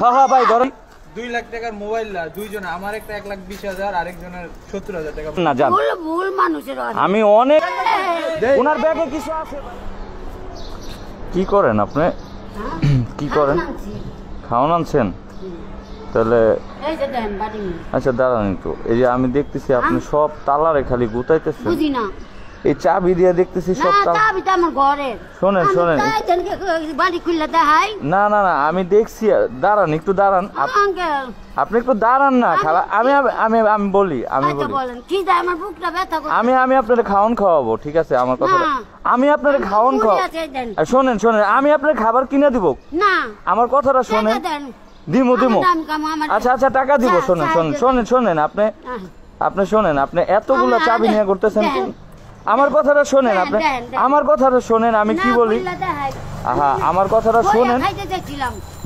হ্যাঁ হ্যাঁ ভাই ধরেন 2 লাখ টাকার মোবাইল না দুইজন, আমার একটা 1,20,000 আরেকজনের 70,000 টাকা না জান ভুল মানুষের আমি অনেক ওনার ব্যাগে কিছু আছে। কি করেন আপনি? কি করেন? খাওয়ান আনছেন? তাহলে আচ্ছা দাঁড়ান একটু। এই যে আমি দেখতেছি আপনি সব তালারে খালি গুতাইতেছেন। বুঝি না এই চাবি দিয়ে দেখতেছি সব তালা। চাবিটা আমার ঘরে। শোনেন শোনেন বাড়ি খুললে দেখাই। না না না আমি দেখছি। দাঁড়ান একটু দাঁড়ান। আপনি একটু দাঁড়ান না খালা। আমি আমি আমি বলি আমি বলি আমি আপনার খাওয়ান খাওয়াবো, ঠিক আছে? আমার কথা আমি আপনার খাওয়ান খাওয়াবো। শোনেন শোনেন আমি আপনার খাবার কিনে দিব না, আমার কথাটা শোনেন। দিমু দিমু আচ্ছা আচ্ছা টাকা দিব। শোনেন শোনেন শোনেন শোনেন আপনি আপনি শোনেন আপনি এতগুলো চাবি নিয়ে করতেছেন। আমার কথাটা শোনেন আপনি আমার কথাটা শোনেন আমি কি বলি। আহা আমার কথাটা শোনেন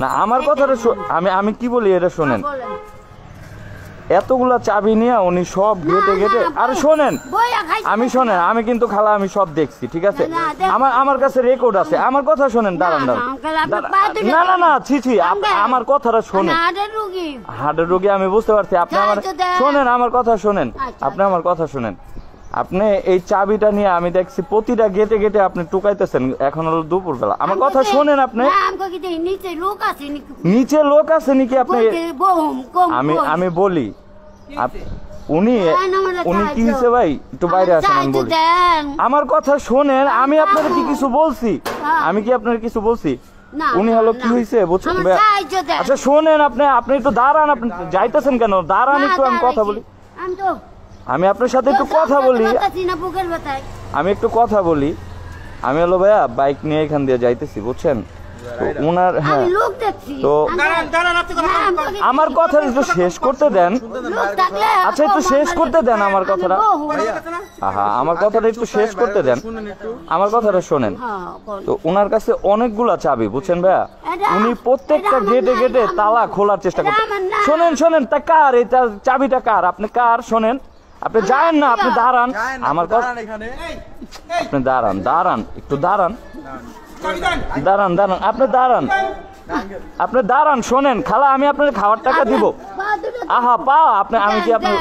না, আমার কথাটা আমি আমি কি বলি এটা শোনেন। এতগুলা চাবি নিয়ে উনি সব গেটে গেটে আর শোনেন আমি শোনেন আমি কিন্তু খালা আমি সব দেখছি, ঠিক আছে? আমার কাছে রেকর্ড আছে। আমার কথা শোনেন। দাঁড়ান দাঁড়ান না না না ছি ছি আমার কথাটা শোনেন। হার্টের রোগী আমি বুঝতে পারছি। আপনি আমার শোনেন আমার কথা শোনেন। আপনি আমার কথা শোনেন। আপনি এই চাবিটা নিয়ে আমি দেখছি প্রতিটা গেটে গেটে আপনি টুকাইতেছেন। এখন হলো দুপুর বেলা। আমার কথা শোনেন। আপনি নিচে লোক আছে নাকি? আপনি আমি আমি বলি উনি উনি কি হয়েছে ভাই একটু বাইরে আসেন আমি বলি। আমার কথা শোনেন। আমি আপনার কি কিছু বলছি? আমি কি আপনার কিছু বলছি? উনি হলো কি হয়েছে বুঝছেন? আচ্ছা শোনেন আপনি আপনি একটু দাঁড়ান। আপনি যাইতেছেন কেন? দাঁড়ান একটু আমি কথা বলি। আমি আপনার সাথে একটু কথা বলি। আমি একটু কথা বলি। আমি হলো ভাইয়া বাইক নিয়ে এখান দিয়ে যাইতেছি বুঝছেন তো ওনার। হ্যাঁ তো আমার কথা একটু শেষ করতে দেন। আচ্ছা একটু শেষ করতে দেন আমার কথাটা। হ্যাঁ আমার কথাটা একটু শেষ করতে দেন। আমার কথাটা শোনেন। তো ওনার কাছে অনেকগুলা চাবি বুঝছেন ভাইয়া। উনি প্রত্যেকটা গেটে গেটে তালা খোলার চেষ্টা করতেন। শোনেন শোনেন তা কার এই চাবিটা কার? আপনি কার? শোনেন আপনি যায়েন না আপনি দাঁড়ান। আমার কথা আপনি দাঁড়ান দাঁড়ান একটু দাঁড়ান দাঁড়ান দাঁড়ান আপনি দাঁড়ান আপনি দাঁড়ান। শোনেন খালা আমি আপনার খাওয়ার টাকা দিব। আহা পা আপনি আমি কি আপনার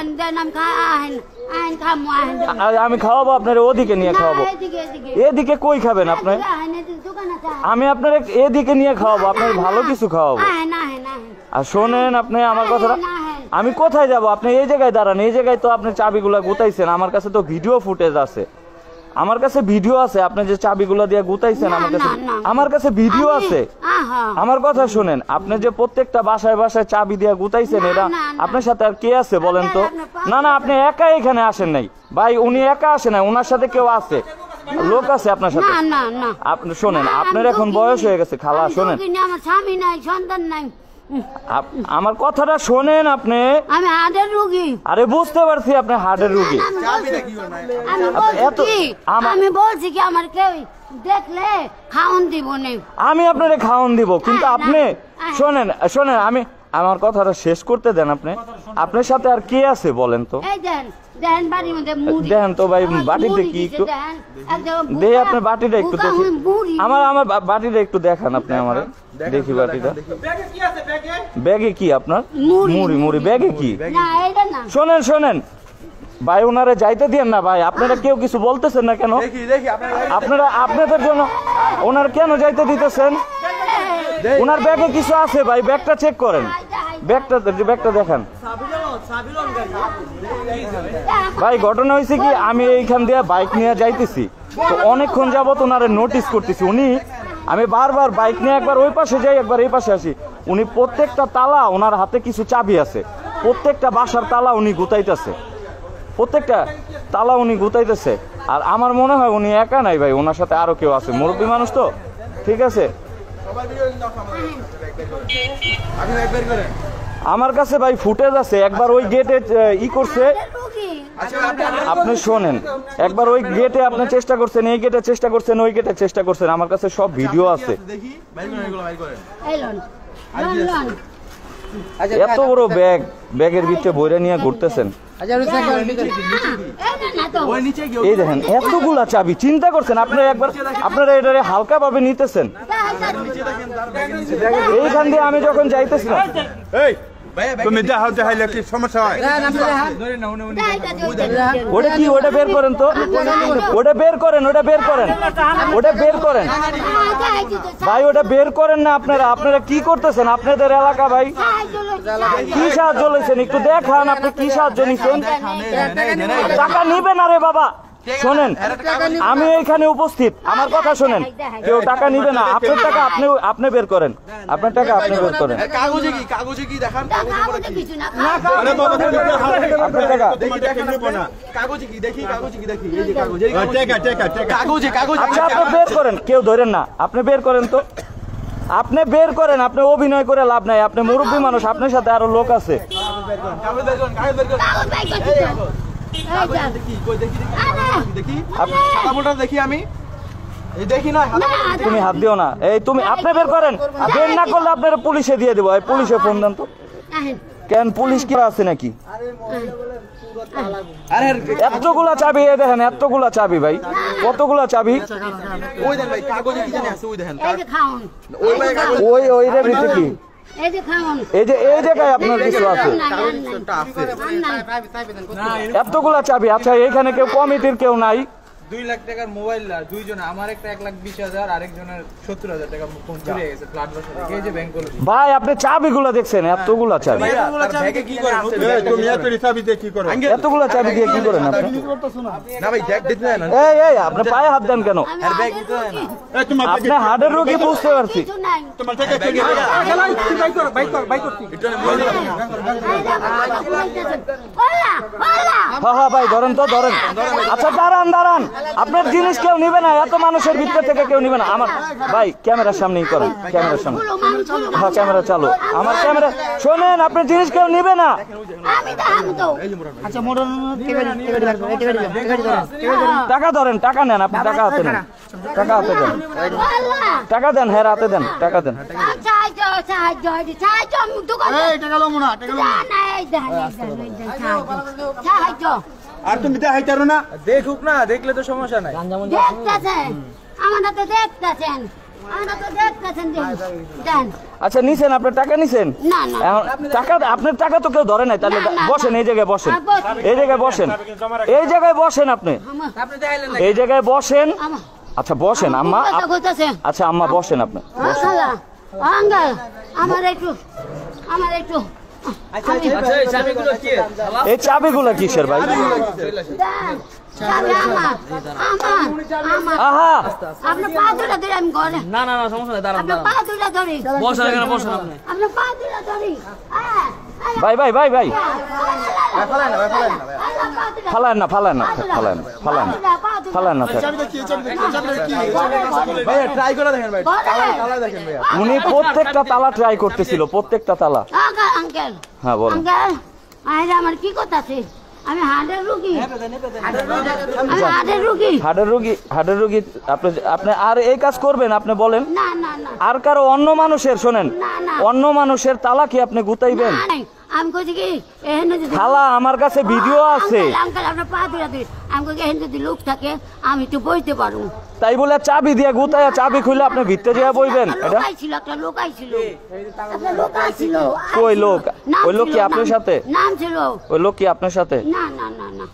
আমি খাওয়াবো আপনার ওদিকে নিয়ে খাওয়াবো। এদিকে কই খাবেন আপনি? আমি আপনার এদিকে নিয়ে খাওয়াবো আপনার ভালো কিছু খাওয়াবো। আর শোনেন আপনি আমার কথাটা আমি কোথায় যাব? আপনি এই জায়গায় দাঁড়ান। এই জায়গায় তো আপনি চাবিগুলা গুতাইছেন। আমার কাছে তো ভিডিও ফুটেজ আছে। আমার কাছে ভিডিও আছে আপনি যে চাবিগুলা দিয়ে গুতাইছেন। আমার কাছে ভিডিও আছে। আমার কথা শুনেন আপনি যে প্রত্যেকটা বাসায় বাসায় চাবি দিয়ে গুতাইছেন এটা আপনার সাথে আর কে আছে বলেন তো? না না আপনি একা এখানে আসেন নাই ভাই। উনি একা আসে নাই, ওনার সাথে কেউ আছে, লোক আছে আপনার সাথে। আপনি শোনেন আপনার এখন বয়স হয়ে গেছে খালা। শোনেন আমার স্বামী নাই সন্তান নাই। আমার কথাটা শোনেন আপনি। আমি হার্টের রোগী। আরে বুঝতে পারছি আপনি হার্টের রোগী। আমি বলছি কি আমার কেউ দেখলে খাওন দিব না। আমি আপনারে খাওন দিব কিন্তু আপনি শোনেন শোনেন আমি আমার কথাটা শেষ করতে দেন। আপনি আপনার সাথে আর কে আছে বলেন তো? দেখেন তো ভাই বাটিতে কি একটু দেখি আপনার বাটিটা একটু দেখি। আমার আমার বাটিটা একটু দেখান আপনি আমারে দেখি বাটিটা। ব্যাগে কি আপনার? মুড়ি মুড়ি ব্যাগে কি? শোনেন শোনেন ভাই ওনারে যাইতে দিয়েন না ভাই। আপনারা কেউ কিছু বলতেছেন না কেন? আপনারা আপনাদের জন্য ওনার কেন যাইতে দিতেছেন? ওনার ব্যাগে কিছু আছে ভাই, ব্যাগটা চেক করেন। ব্যাগটা দেখান ভাই। ঘটনা হয়েছে কি আমি এইখান দিয়ে বাইক নিয়ে যাইতেছি তো অনেকক্ষণ যাবত ওনারে নোটিস করতেছি। উনি আমি বারবার বাইক নিয়ে একবার ওই পাশে যাই একবার এই পাশে আসি। উনি প্রত্যেকটা তালা ওনার হাতে কিছু চাবি আছে। প্রত্যেকটা বাসার তালা উনি গুতাইতেছে। প্রত্যেকটা তালা উনি গুতাইতেছে। আর আমার মনে হয় উনি একা নাই ভাই, ওনার সাথে আরো কেউ আছে। মুরব্বী মানুষ তো, ঠিক আছে? আমার কাছে ভাই ফুটেজ আছে। একবার ওই গেটে ই করছে। আপনি শোনেন একবার ওই গেটে আপনি চেষ্টা করছেন, এই গেটে চেষ্টা করছেন, ওই গেটে চেষ্টা করছেন। আমার কাছে সব ভিডিও আছে। এত বড় ব্যাগের ভিতরে বইরা নিয়ে ঘুরতেছেন। এই দেখেন এতগুলা চাবি, চিন্তা করছেন আপনারা একবার, আপনারা এটা হালকা ভাবে নিতেছেন। এইখান দিয়ে আমি যখন যাইতেছিলাম, তুমি দেখাইলে কি সমস্যা হয়? ওটা কি, ওটা বের করেন তো, ওটা বের করেন, ওটা বের করেন, ওটা বের করেন ভাই, ওটা বের করেন না। আপনারা আপনারা কি করতেছেন আপনাদের এলাকা ভাই? কি সাহায্য লইছেন একটু দেখান, আপনি কি সাহায্য নিছেন? টাকা নিবেন আরে বাবা, শোনেন আমি এখানে উপস্থিত, আমার কথা শোনেন, কেউ টাকা নিবে না। আপনার টাকা আপনি বের করেন, আপনার টাকা আপনি বের করেন। কাগজে কি দেখান? আপনার টাকা আচ্ছা আপনি বের করেন, কেউ ধরেন না, আপনি বের করেন তো, আপনি বের করেন। আপনি অভিনয় করে লাভ নাই, আপনি মুরব্বী মানুষ, আপনার সাথে আরো লোক আছে। দেখি আমি দেখি না, তুমি হাত দিও না, এই তুমি আপনি বের করেন, বের না করলে আপনারা পুলিশে দিয়ে দেবো। এই পুলিশে ফোন দেন তো। কেন পুলিশ কি আছে নাকি? এতগুলা চাবি, এই দেখেন এতগুলা চাবি ভাই, কতগুলা চাবি। ওই দেন ভাই কাগজে কি জানি আছে, ওই দেখেন ওই রে ভিতরে কি, এই যে এই জায়গায় আপনার কিছু আছে, এতগুলা চাবি। আচ্ছা এখানে কেউ কমিটির কেউ নাই? 2 লাখ টাকার মোবাইল দুইজন, আমার একটা 1,20,000, আরেকজনের 70,000 টাকা ফোন চুরি হয়ে গেছে ফ্ল্যাট বসে। এই যে ব্যাংক ভাই আপনি চাবিগুলা দেখছেন, এতগুলা চাবি, ব্যাগে কি করেন? তুমি এত চাবি দিয়ে কি করো? এতগুলা চাবি দিয়ে কি করেন আপনি? না ভাই দেখ দিতে না, এই এই আপনি পায়ে হাত দেন কেন? আর ব্যাগ দিতে না। এই তোমার আপনি হার্টের রোগী, বুঝতে পারছি। তোমার টাকা কি গেল? বাইক কর এটা হ্যাঁ হ্যাঁ ভাই ধরেন তো, ধরেন। আচ্ছা দাঁড়ান দাঁড়ান, আপনার জিনিস কেউ নিবে না, এত মানুষের ভিতর থেকে কেউ নিবে না। আমার ভাই ক্যামেরার সামনেই করেন, ক্যামেরার সামনে, হ্যাঁ ক্যামেরা চালু, আমার ক্যামেরা। শোনেন আপনার জিনিস কেউ নিবে না। টাকা ধরেন, টাকা নেন, আপনি টাকা হাতে নেন, টাকা হাতে দেন, টাকা দেন, হ্যাঁ হাতে দেন, টাকা দেন। আর তুমি দেখাইতারো না? দেখুক না, দেখলে তো সমস্যা নাই। আচ্ছা নিছেন, আপনার টাকা নিছেন? এখন টাকা, আপনার টাকা তো কেউ ধরে নাই, তাহলে বসেন, এই জায়গায় বসেন, এই জায়গায় বসেন, এই জায়গায় বসেন, আপনি এই জায়গায় বসেন। আচ্ছা বসেন আম্মা, আচ্ছা আম্মা বসেন, আপনি আমার একটু এই চাবিগুলো কিসের ভাই? আহা আপনার পা দুটা ধরে আমি ঘরে, না না না সমস্যা নাই, দাঁড়ান আপনার পা দুটা ধরি, বসেন এখানে, বসেন আপনি। আপনার পা দুটা ধরি। ভাই ভাই ভাই ভাই ফালায় না, ফালায় না, ফালায় না, ফালায় না, ফালায় না। ভাই ট্রাই করে দেখেন ভাই, তালা দেখেন ভাই। উনি প্রত্যেকটা তালা ট্রাই করতেছিল, প্রত্যেকটা তালা। আঙ্কেল হ্যাঁ বলেন। আঙ্কেল আরে আমার কি কথা আছে, আমি হার্টের রোগী, আমি হার্টের রোগী। হার্টের রোগী আপনি আপনি আর এই কাজ করবেন? আপনি বলেন না না না আর কারো অন্য মানুষের, শোনেন, অন্য মানুষের তালা কি আপনি গুতাইবেন? আমি কইছি কি এখানে যদি খালা আমার কাছে ভিডিও আছে, আঙ্কেল আপনার পা দুটা ধরি, আমি কই এখানে যদি লোক থাকে আমি একটু বইতে পারবো। তাই বলে চাবি দিয়ে গুতাইয়া, চাবি খুলে আপনি ভিতরে যেয়ে বইবেন? এটা একটা লোক আইছিল, একটা লোক আইছিল। কই লোক? ওই লোক কি আপনার সাথে? নাম ছিল, ওই লোক কি আপনার সাথে? না না না না,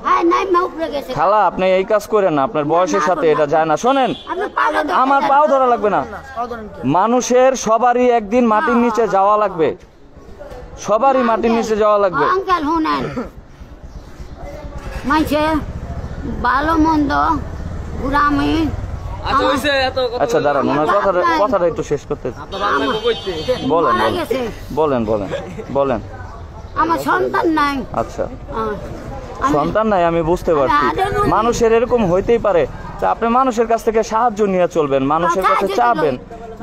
হ্যাঁ নাই মা উপরে গেছে। খালা আপনি এই কাজ করেন না, আপনার বয়সের সাথে এটা যায় না। শোনেন আপনার পা ধরে আমার পাও ধরা লাগবে না, মানুষের সবারই একদিন মাটির নিচে যাওয়া লাগবে, সবারই মাটির নিচে যাওয়া লাগবে। আঙ্কেল শুনেন, মাইছে ভালো মন্দ গ্রামে। আচ্ছা দাঁড়ান, ওনার কথাটা একটু শেষ করতে বলেন, বলেন বলেন বলেন। আমার সন্তান নাই। আচ্ছা সন্তান নাই, আমি বুঝতে পারছি, মানুষের এরকম হইতেই পারে। তা আপনি মানুষের কাছ থেকে সাহায্য নিয়ে চলবেন, মানুষের কাছে চাবেন,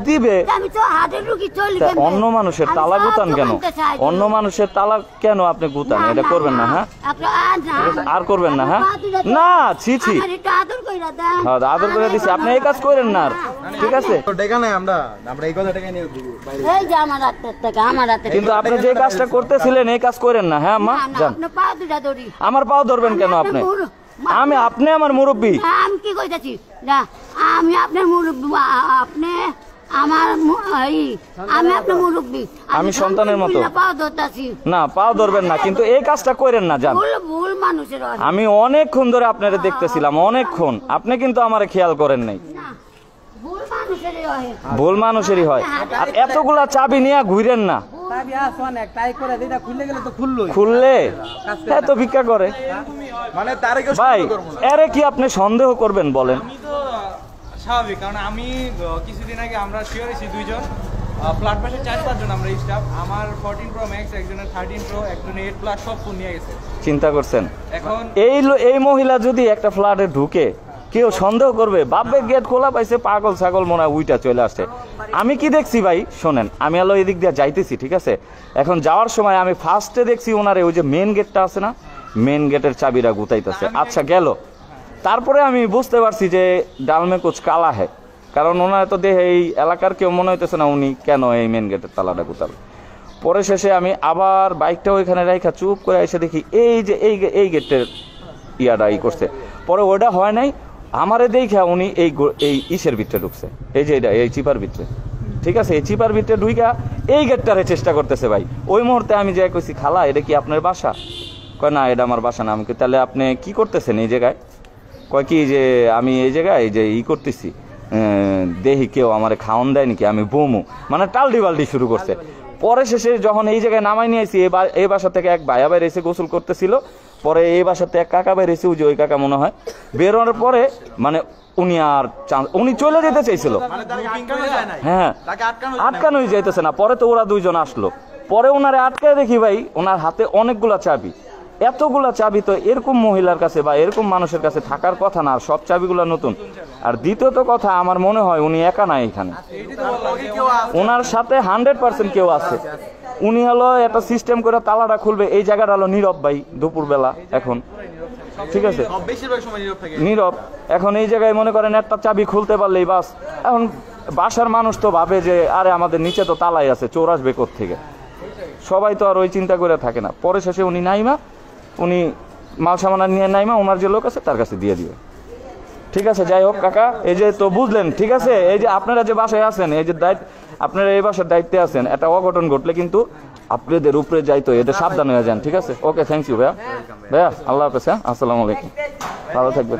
দিবে। আমি তো হাটের রুগী চলি তা অন্য মানুষের তালা গুতান কেন? অন্য মানুষের তালা কেন আপনি গুতান? এটা করবেন না, হ্যাঁ? আর করবেন না, হ্যাঁ? না, ছি ছি। হ্যাঁ, আদর করে দিছি, আপনি এই কাজ করেন না আর, ঠিক আছে? আমরা এই কথাটাকে নিয়ে এই যে আমার হাতের থেকে আমার হাতে কিন্তু আপনি যে কাজটা করতেছিলেন এই কাজ করেন না, হ্যাঁ আম্মা? যান। আপনি পা দুটা ধরি আমার পাও ধরবেন কেন আপনি? আপনি আমার মুরব্বী। আমি কি কইতাছি না, আমি আপনার মুরব্বী, আপনি আমার আমি আপনার মুরব্বী, আমি সন্তানের মতো। পা ধরতাছি না, পাও ধরবেন না, কিন্তু এই কাজটা করেন না, যান। ভুল মানুষের হয়। আমি অনেকক্ষণ ধরে আপনারে দেখতেছিলাম, অনেকক্ষণ। আপনি কিন্তু আমারে খেয়াল করেন নাই। না, ভুল মানুষেরই হয়। ভুল মানুষেরই হয়। আর এতগুলা চাবি নিয়ে ঘুরেন না, খুললে এত ভিক্ষা করে মানে তার ভাই। এরে কি আপনি সন্দেহ করবেন বলেন? আমি তো স্বাভাবিক, কারণ আমি কিছুদিন আগে আমরা শিওর হয়েছি দুইজন ফ্ল্যাট পাশে 4-5 জন আমরা স্টাফ। আমার 14 Pro Max, একজনের 13 Pro, একজনের 8 Plus সব ফোন নিয়ে গেছে। চিন্তা করছেন এখন এই মহিলা যদি একটা ফ্ল্যাটে ঢুকে কেউ সন্দেহ করবে? বাপে গেট খোলা পাইছে, পাগল ছাগল মনে হয় উইটা চলে আসছে। আমি কি দেখছি ভাই শোনেন, আমি আলো এদিক দিয়ে যাইতেছি, ঠিক আছে? এখন যাওয়ার সময় আমি ফার্স্টে দেখছি ওনারে ওই যে মেন গেটটা আছে না, মেন গেটের চাবিরা গুতাইতেছে। আচ্ছা গেল, তারপরে আমি বুঝতে পারছি যে ডালমে কুচ কালা হ্যাঁ, কারণ ওনার তো দেখে এই এলাকার কেউ মনে হইতেছে না উনি কেন এই মেন গেটের তালাটা গুতাবে। পরে শেষে আমি আবার বাইকটা ওইখানে রাইখা চুপ করে এসে দেখি এই যে এই গেটের ইয়াটা করছে। পরে ওটা হয় নাই, আমারে দেখা উনি এই ইসের ভিতরে ঢুকছে, এই যে এই চিপার ভিতরে, ঠিক আছে? এই চিপার ভিতরে ঢুইকা এই গেটটারে চেষ্টা করতেছে ভাই। ওই মুহূর্তে আমি যাই কইছি, খালা এটা কি আপনার বাসা? কয় না, এটা আমার বাসা না। আমি কই তাহলে আপনি কি করতেছেন এই জায়গায়? কয় কি যে আমি এই জায়গায় এই যে করতেছি, দেখি কেউ আমারে খাওয়ান দেয় নাকি, আমি বমু, মানে টালডি বাল্টি শুরু করছে। পরে শেষে যখন এই জায়গায় নামাই নিয়েছি, এই বাসা থেকে এক ভাইয়া বাইরে এসে গোসল করতেছিল, পরে এই বাসাতে এক কাকা বাইরে এসে, ওই কাকা মনে হয় বেরোনোর পরে মানে উনি চলে যেতে চাইছিল, হ্যাঁ আটকানোই যাইতেছে না। পরে তো ওরা দুইজন আসলো, পরে ওনারে আটকায় দেখি ভাই ওনার হাতে অনেকগুলা চাবি। এতগুলা চাবি তো এরকম মহিলার কাছে বা এরকম মানুষের কাছে থাকার কথা না, আর সব চাবিগুলা নতুন। আর দ্বিতীয়ত কথা, আমার মনে হয় উনি একা না এখানে, ওনার সাথে 100% কেউ আছে। উনি হলো একটা সিস্টেম করে তালাটা খুলবে, এই জায়গাটা হলো নীরব ভাই, দুপুরবেলা এখন, ঠিক আছে? নীরব। এখন এই জায়গায় মনে করেন একটা চাবি খুলতে পারলেই বাস। এখন বাসার মানুষ তো ভাবে যে আরে আমাদের নিচে তো তালাই আছে, চোর আসবে কোত্থেকে, সবাই তো আর ওই চিন্তা করে থাকে না। পরে শেষে উনি মাল সামানা নিয়ে নাইমা ওনার যে লোক আছে তার কাছে দিয়ে দিবে, ঠিক আছে? যাই হোক কাকা, এই যে তো বুঝলেন, ঠিক আছে? এই যে আপনারা যে বাসায় আছেন, এই যে আপনারা এই বাসার দায়িত্বে আছেন, একটা অঘটন ঘটলে কিন্তু আপনাদের উপরে যাইতো, এটা সাবধান হয়ে যান, ঠিক আছে? ওকে, থ্যাংক ইউ ভাইয়া। আল্লাহ হাফেজ, হ্যাঁ, আসসালামু আলাইকুম, ভালো থাকবেন।